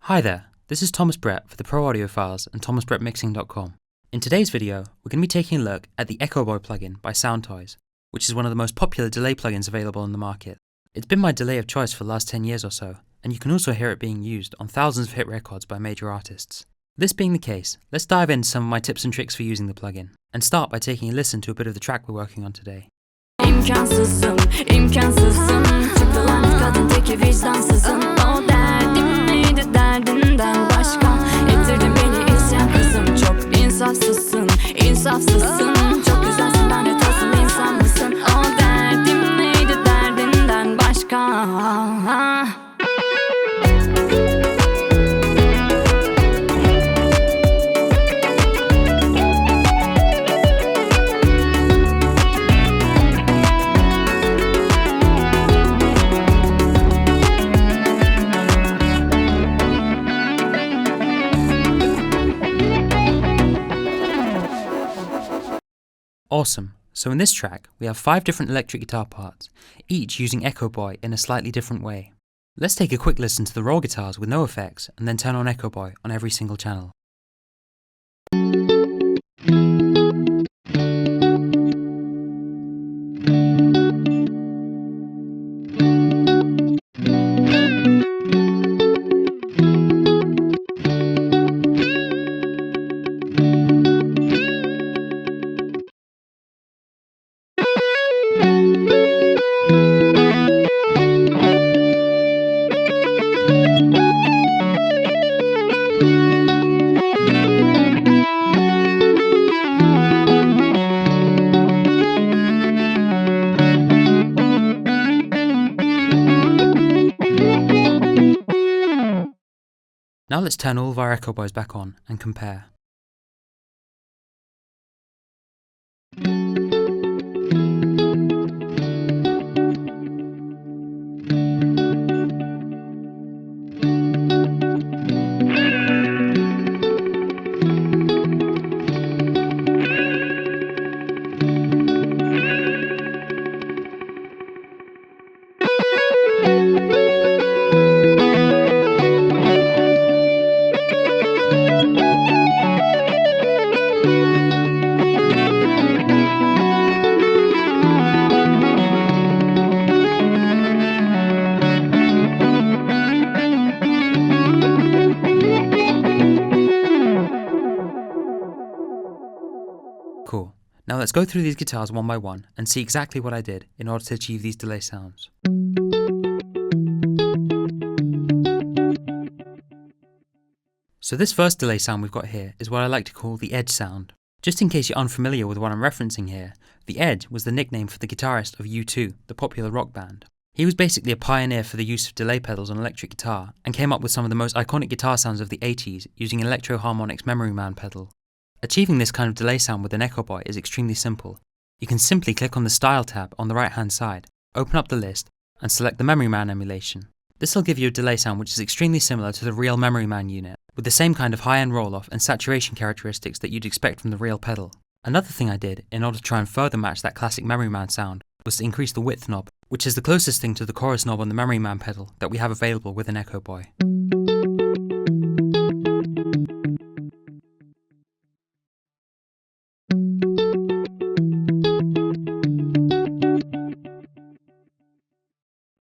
Hi there, this is Thomas Brett for the Pro Audiophiles and thomasbrettmixing.com. In today's video, we're going to be taking a look at the EchoBoy plugin by Soundtoys, which is one of the most popular delay plugins available on the market. It's been my delay of choice for the last 10 years or so, and you can also hear it being used on thousands of hit records by major artists. This being the case, let's dive into some of my tips and tricks for using the plugin, and start by taking a listen to a bit of the track we're working on today. İmkansızsın, imkansızsın. Çıktı lanet kadın teki vicdansızın. O derdim neydi derdinden başka. Ettirdin beni isyan kızım. Çok insafsızsın, insafsızsın. Çok güzelsin lanet olsun insan mısın? O derdim neydi derdinden başka. Awesome, so in this track, we have 5 different electric guitar parts, each using EchoBoy in a slightly different way. Let's take a quick listen to the raw guitars with no effects and then turn on EchoBoy on every single channel. Now let's turn all of our EchoBoys back on and compare. Cool. Now let's go through these guitars one by one and see exactly what I did in order to achieve these delay sounds. So this first delay sound we've got here is what I like to call the edge sound. Just in case you're unfamiliar with what I'm referencing here, the Edge was the nickname for the guitarist of U2, the popular rock band. He was basically a pioneer for the use of delay pedals on electric guitar and came up with some of the most iconic guitar sounds of the 80s using Electro Harmonix Memory Man pedal. Achieving this kind of delay sound with an EchoBoy is extremely simple. You can simply click on the Style tab on the right hand side, open up the list, and select the Memory Man emulation. This will give you a delay sound which is extremely similar to the real Memory Man unit, with the same kind of high-end roll-off and saturation characteristics that you'd expect from the real pedal. Another thing I did, in order to try and further match that classic Memory Man sound, was to increase the width knob, which is the closest thing to the chorus knob on the Memory Man pedal that we have available with an EchoBoy.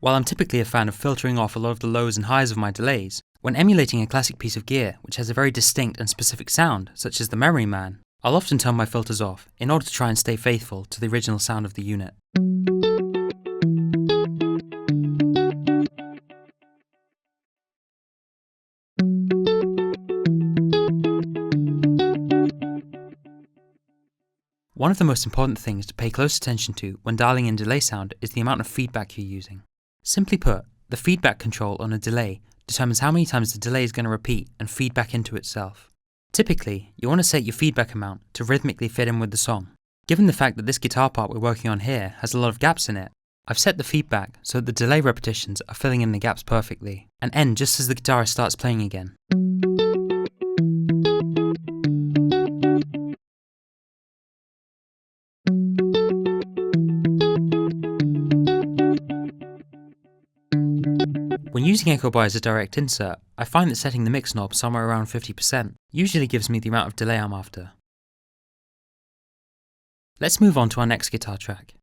While I'm typically a fan of filtering off a lot of the lows and highs of my delays, when emulating a classic piece of gear which has a very distinct and specific sound, such as the Memory Man, I'll often turn my filters off in order to try and stay faithful to the original sound of the unit. One of the most important things to pay close attention to when dialing in delay sound is the amount of feedback you're using. Simply put, the feedback control on a delay determines how many times the delay is going to repeat and feed back into itself. Typically, you want to set your feedback amount to rhythmically fit in with the song. Given the fact that this guitar part we're working on here has a lot of gaps in it, I've set the feedback so that the delay repetitions are filling in the gaps perfectly, and end just as the guitarist starts playing again. When using EchoBoy as a direct insert, I find that setting the mix knob somewhere around 50% usually gives me the amount of delay I'm after. Let's move on to our next guitar track.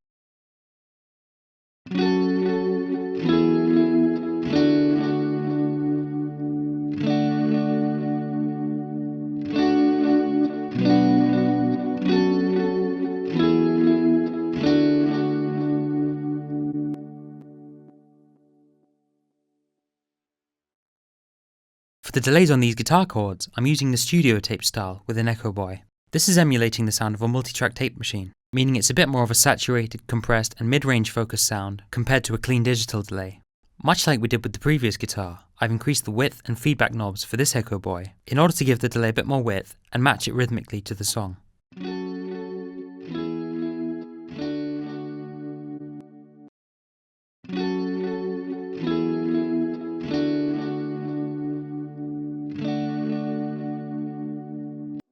For the delays on these guitar chords, I'm using the studio tape style within EchoBoy. This is emulating the sound of a multi-track tape machine, meaning it's a bit more of a saturated, compressed and mid-range focused sound compared to a clean digital delay. Much like we did with the previous guitar, I've increased the width and feedback knobs for this EchoBoy in order to give the delay a bit more width and match it rhythmically to the song.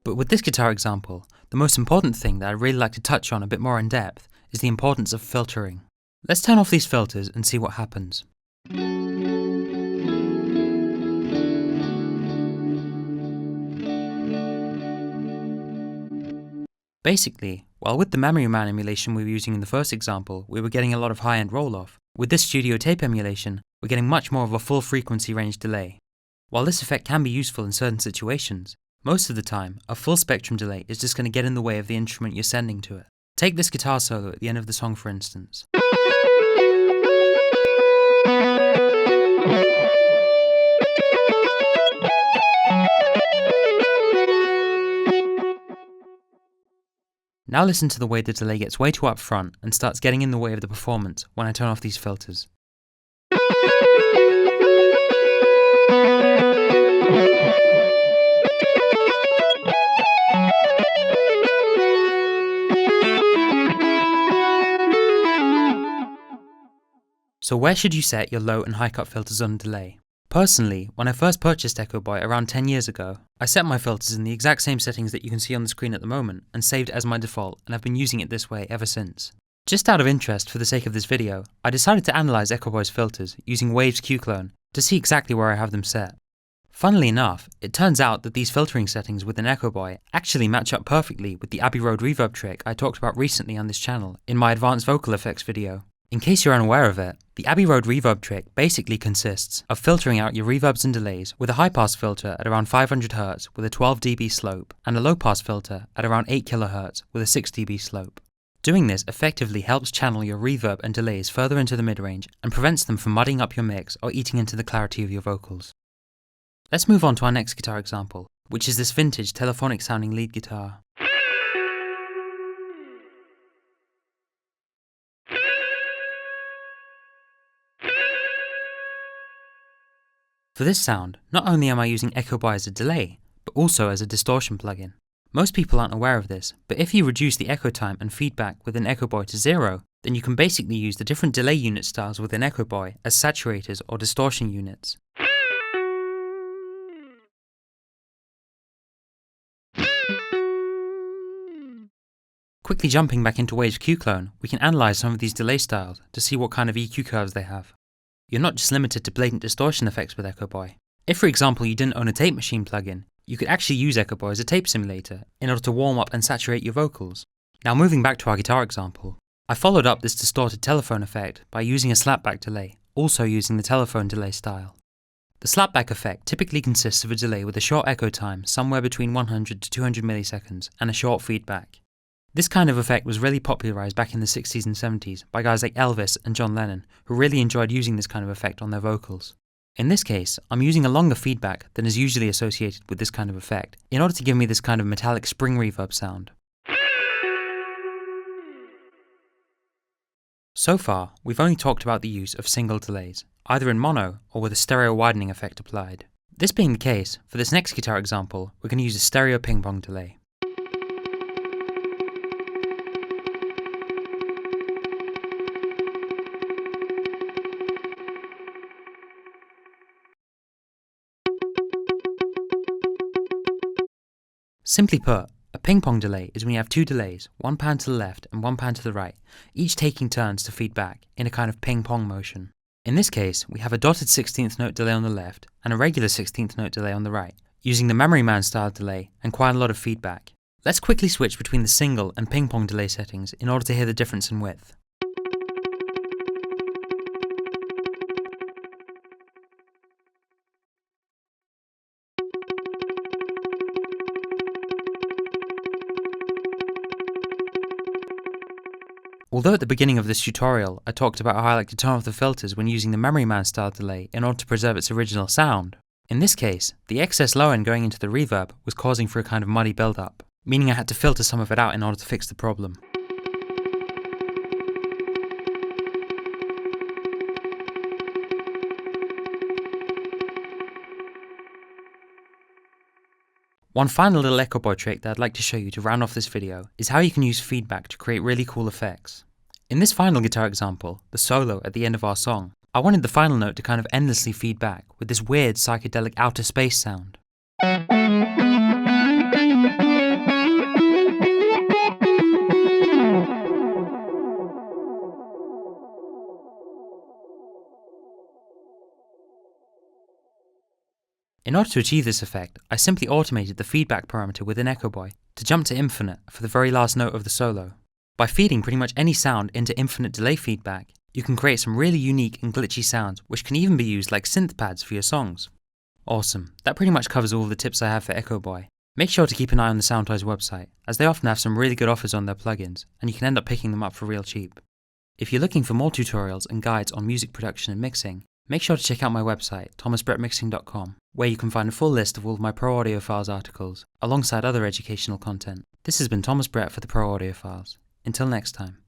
But with this guitar example, the most important thing that I'd really like to touch on a bit more in depth is the importance of filtering. Let's turn off these filters and see what happens. Basically, while with the Memory Man emulation we were using in the first example, we were getting a lot of high-end roll-off, with this studio tape emulation, we're getting much more of a full frequency range delay. While this effect can be useful in certain situations, most of the time, a full spectrum delay is just going to get in the way of the instrument you're sending to it. Take this guitar solo at the end of the song for instance. Now listen to the way the delay gets way too up front and starts getting in the way of the performance when I turn off these filters. So where should you set your low and high cut filters on delay? Personally, when I first purchased EchoBoy around 10 years ago, I set my filters in the exact same settings that you can see on the screen at the moment and saved it as my default, and I've been using it this way ever since. Just out of interest for the sake of this video, I decided to analyse EchoBoy's filters using Waves Q-Clone to see exactly where I have them set. Funnily enough, it turns out that these filtering settings within EchoBoy actually match up perfectly with the Abbey Road reverb trick I talked about recently on this channel in my advanced vocal effects video. In case you're unaware of it, the Abbey Road reverb trick basically consists of filtering out your reverbs and delays with a high-pass filter at around 500 Hz with a 12 dB slope and a low-pass filter at around 8 kHz with a 6 dB slope. Doing this effectively helps channel your reverb and delays further into the mid-range and prevents them from muddying up your mix or eating into the clarity of your vocals. Let's move on to our next guitar example, which is this vintage telephonic sounding lead guitar. For this sound, not only am I using EchoBoy as a delay, but also as a distortion plugin. Most people aren't aware of this, but if you reduce the echo time and feedback within EchoBoy to 0, then you can basically use the different delay unit styles within EchoBoy as saturators or distortion units. Quickly jumping back into Waves Q-Clone, we can analyse some of these delay styles to see what kind of EQ curves they have. You're not just limited to blatant distortion effects with EchoBoy. If for example you didn't own a tape machine plugin, you could actually use EchoBoy as a tape simulator in order to warm up and saturate your vocals. Now moving back to our guitar example, I followed up this distorted telephone effect by using a slapback delay, also using the telephone delay style. The slapback effect typically consists of a delay with a short echo time somewhere between 100 to 200 milliseconds and a short feedback. This kind of effect was really popularised back in the 60s and 70s by guys like Elvis and John Lennon, who really enjoyed using this kind of effect on their vocals. In this case, I'm using a longer feedback than is usually associated with this kind of effect, in order to give me this kind of metallic spring reverb sound. So far, we've only talked about the use of single delays, either in mono or with a stereo widening effect applied. This being the case, for this next guitar example, we're going to use a stereo ping-pong delay. Simply put, a ping-pong delay is when you have two delays, one pan to the left and one pan to the right, each taking turns to feed back in a kind of ping-pong motion. In this case, we have a dotted 16th note delay on the left and a regular 16th note delay on the right, using the Memory Man style delay and quite a lot of feedback. Let's quickly switch between the single and Ping-Pong delay settings in order to hear the difference in width. Although at the beginning of this tutorial I talked about how I like to turn off the filters when using the Memory Man style delay in order to preserve its original sound, in this case, the excess low end going into the reverb was causing for a kind of muddy build-up, meaning I had to filter some of it out in order to fix the problem. One final little EchoBoy trick that I'd like to show you to round off this video is how you can use feedback to create really cool effects. In this final guitar example, the solo at the end of our song, I wanted the final note to kind of endlessly feed back with this weird psychedelic outer space sound. In order to achieve this effect, I simply automated the feedback parameter within EchoBoy to jump to infinite for the very last note of the solo. By feeding pretty much any sound into infinite delay feedback, you can create some really unique and glitchy sounds which can even be used like synth pads for your songs. Awesome, that pretty much covers all the tips I have for EchoBoy. Make sure to keep an eye on the Soundtoys website, as they often have some really good offers on their plugins, and you can end up picking them up for real cheap. If you're looking for more tutorials and guides on music production and mixing, make sure to check out my website, thomasbrettmixing.com, where you can find a full list of all of my Pro Audiophiles articles, alongside other educational content. This has been Thomas Brett for the Pro Audiophiles. Until next time.